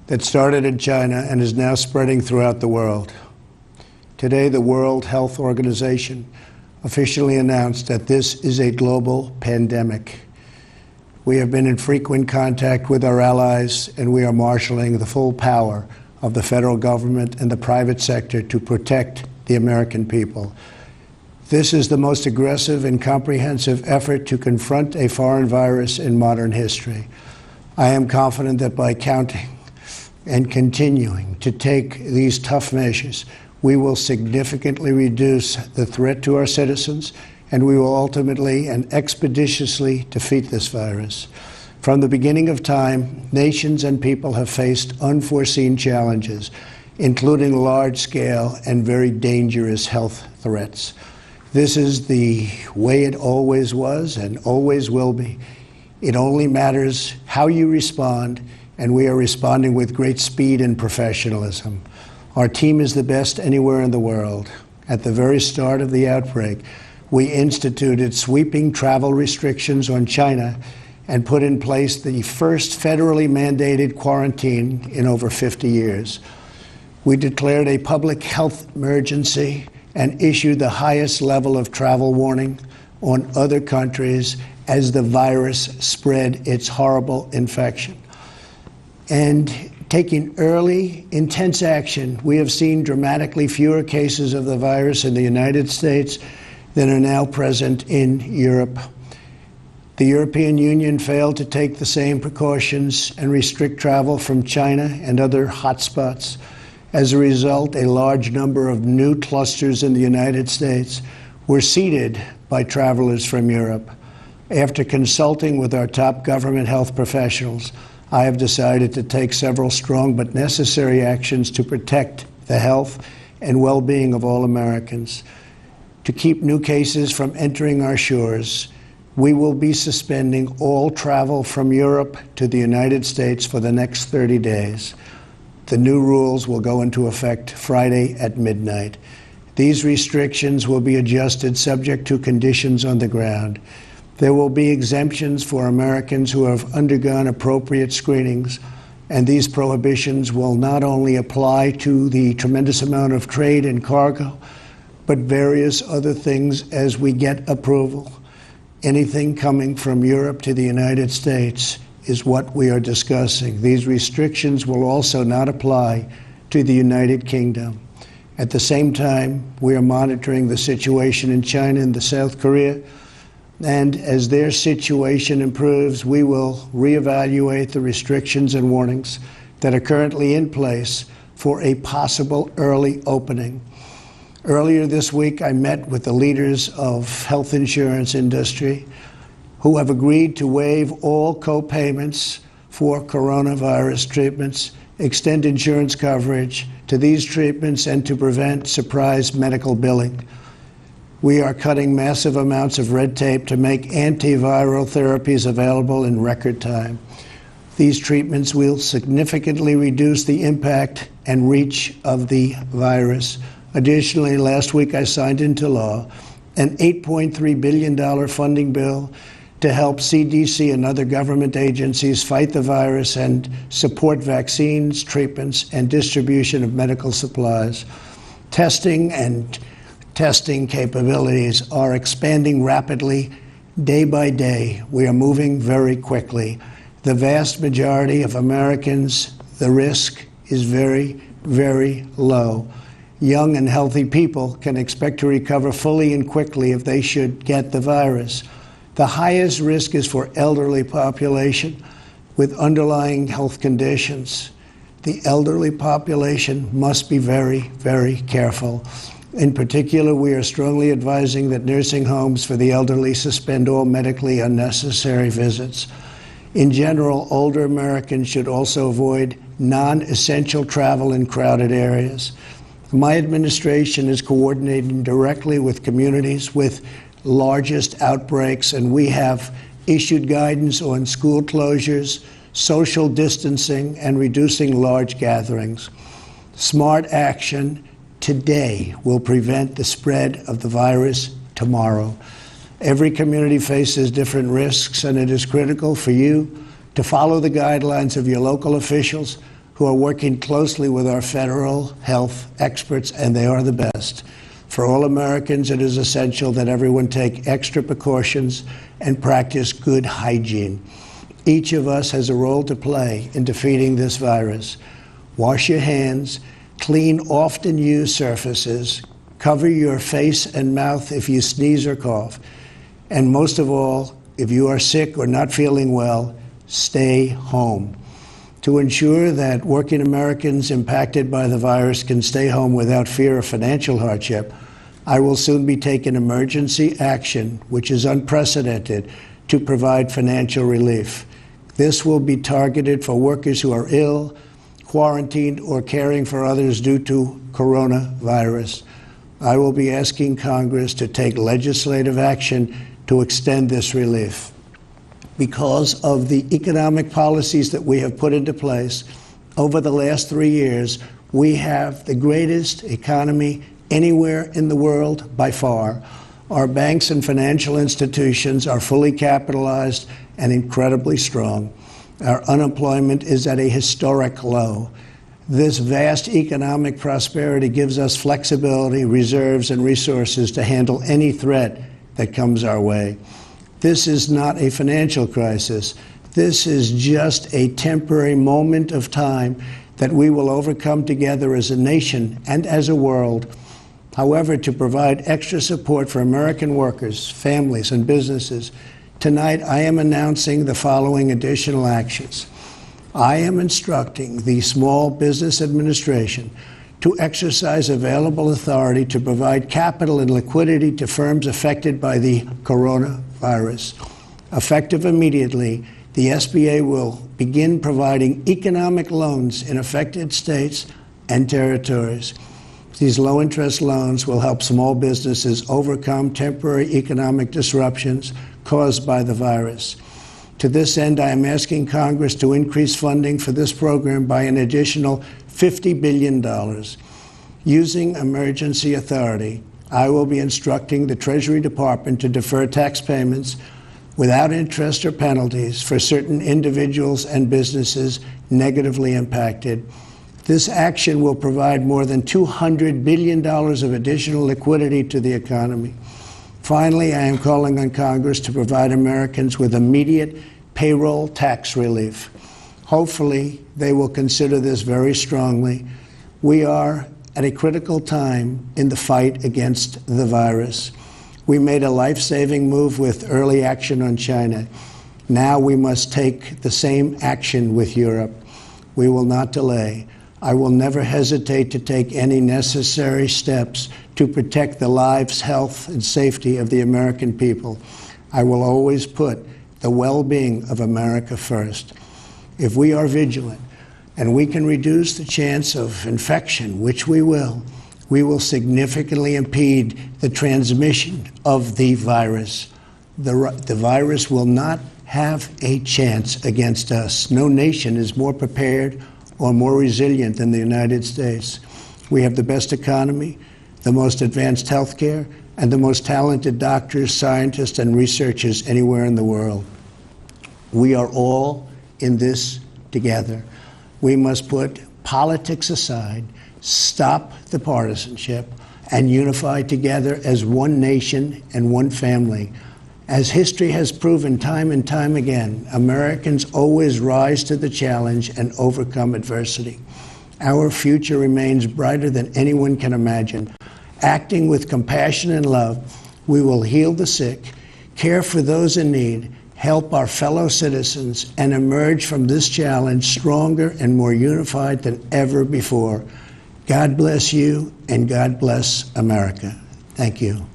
that started in China and is now spreading throughout the world. Today, the World Health Organization officially announced that this is a global pandemic. We have been in frequent contact with our allies, and we are marshaling the full power of the federal government and the private sector to protect the American people. This is the most aggressive and comprehensive effort to confront a foreign virus in modern history. I am confident that by counting and continuing to take these tough measures, we will significantly reduce the threat to our citizens, and we will ultimately and expeditiously defeat this virus. From the beginning of time, nations and people have faced unforeseen challenges, including large-scale and very dangerous health threats. This is the way it always was and always will be. It only matters how you respond, and we are responding with great speed and professionalism. Our team is the best anywhere in the world. At the very start of the outbreak, we instituted sweeping travel restrictions on China and put in place the first federally mandated quarantine in over 50 years. We declared a public health emergency and issued the highest level of travel warning on other countries as the virus spread its horrible infection. And taking early, intense action, we have seen dramatically fewer cases of the virus in the United States than are now present in Europe. The European Union failed to take the same precautions and restrict travel from China and other hotspots. As a result, a large number of new clusters in the United States were seeded by travelers from Europe. After consulting with our top government health professionals, I have decided to take several strong but necessary actions to protect the health and well-being of all Americans. To keep new cases from entering our shores, we will be suspending all travel from Europe to the United States for the next 30 days. The new rules will go into effect Friday at midnight. These restrictions will be adjusted subject to conditions on the ground. There will be exemptions for Americans who have undergone appropriate screenings, and these prohibitions will not only apply to the tremendous amount of trade and cargo, but various other things as we get approval. Anything coming from Europe to the United States is what we are discussing. These restrictions will also not apply to the United Kingdom. At the same time, we are monitoring the situation in China and South Korea, and as their situation improves, we will reevaluate the restrictions and warnings that are currently in place for a possible early opening. Earlier this week, I met with the leaders of health insurance industry who have agreed to waive all co-payments for coronavirus treatments, extend insurance coverage to these treatments, and to prevent surprise medical billing. We are cutting massive amounts of red tape to make antiviral therapies available in record time. These treatments will significantly reduce the impact and reach of the virus. Additionally, last week I signed into law an $8.3 billion funding bill to help CDC and other government agencies fight the virus and support vaccines, treatments, and distribution of medical supplies. Testing capabilities are expanding rapidly day by day. We are moving very quickly. The vast majority of Americans, the risk is very, very low. Young and healthy people can expect to recover fully and quickly if they should get the virus. The highest risk is for elderly population with underlying health conditions. The elderly population must be very, very careful. In particular, we are strongly advising that nursing homes for the elderly suspend all medically unnecessary visits. In general, older Americans should also avoid non-essential travel in crowded areas. My administration is coordinating directly with communities with largest outbreaks, and we have issued guidance on school closures, social distancing, and reducing large gatherings. Smart action today will prevent the spread of the virus tomorrow. Every community faces different risks, and it is critical for you to follow the guidelines of your local officials who are working closely with our federal health experts, and they are the best. For all Americans, it is essential that everyone take extra precautions and practice good hygiene. Each of us has a role to play in defeating this virus. Wash your hands, clean often used surfaces, cover your face and mouth if you sneeze or cough, and most of all, if you are sick or not feeling well, stay home. To ensure that working Americans impacted by the virus can stay home without fear of financial hardship, I will soon be taking emergency action, which is unprecedented, to provide financial relief. This will be targeted for workers who are ill, quarantined, or caring for others due to coronavirus. I will be asking Congress to take legislative action to extend this relief. Because of the economic policies that we have put into place over the last 3 years, we have the greatest economy anywhere in the world by far. Our banks and financial institutions are fully capitalized and incredibly strong. Our unemployment is at a historic low. This vast economic prosperity gives us flexibility, reserves, and resources to handle any threat that comes our way. This is not a financial crisis. This is just a temporary moment of time that we will overcome together as a nation and as a world. However, to provide extra support for American workers, families, and businesses, tonight I am announcing the following additional actions. I am instructing the Small Business Administration to exercise available authority to provide capital and liquidity to firms affected by the coronavirus. Effective immediately, the SBA will begin providing economic loans in affected states and territories. These low-interest loans will help small businesses overcome temporary economic disruptions caused by the virus. To this end, I am asking Congress to increase funding for this program by an additional $50 billion. Using emergency authority, I will be instructing the Treasury Department to defer tax payments without interest or penalties for certain individuals and businesses negatively impacted. This action will provide more than $200 billion of additional liquidity to the economy. Finally, I am calling on Congress to provide Americans with immediate payroll tax relief. Hopefully, they will consider this very strongly. We are at a critical time in the fight against the virus. We made a life-saving move with early action on China. Now we must take the same action with Europe. We will not delay. I will never hesitate to take any necessary steps to protect the lives, health, and safety of the American people. I will always put the well-being of America first. If we are vigilant and we can reduce the chance of infection, which we will significantly impede the transmission of the virus. The virus will not have a chance against us. No nation is more prepared or more resilient than the United States. We have the best economy, the most advanced health care, and the most talented doctors, scientists, and researchers anywhere in the world. We are all in this together. We must put politics aside, stop the partisanship, and unify together as one nation and one family. As history has proven time and time again, Americans always rise to the challenge and overcome adversity. Our future remains brighter than anyone can imagine. Acting with compassion and love, we will heal the sick, care for those in need, help our fellow citizens, and emerge from this challenge stronger and more unified than ever before. God bless you, and God bless America. Thank you.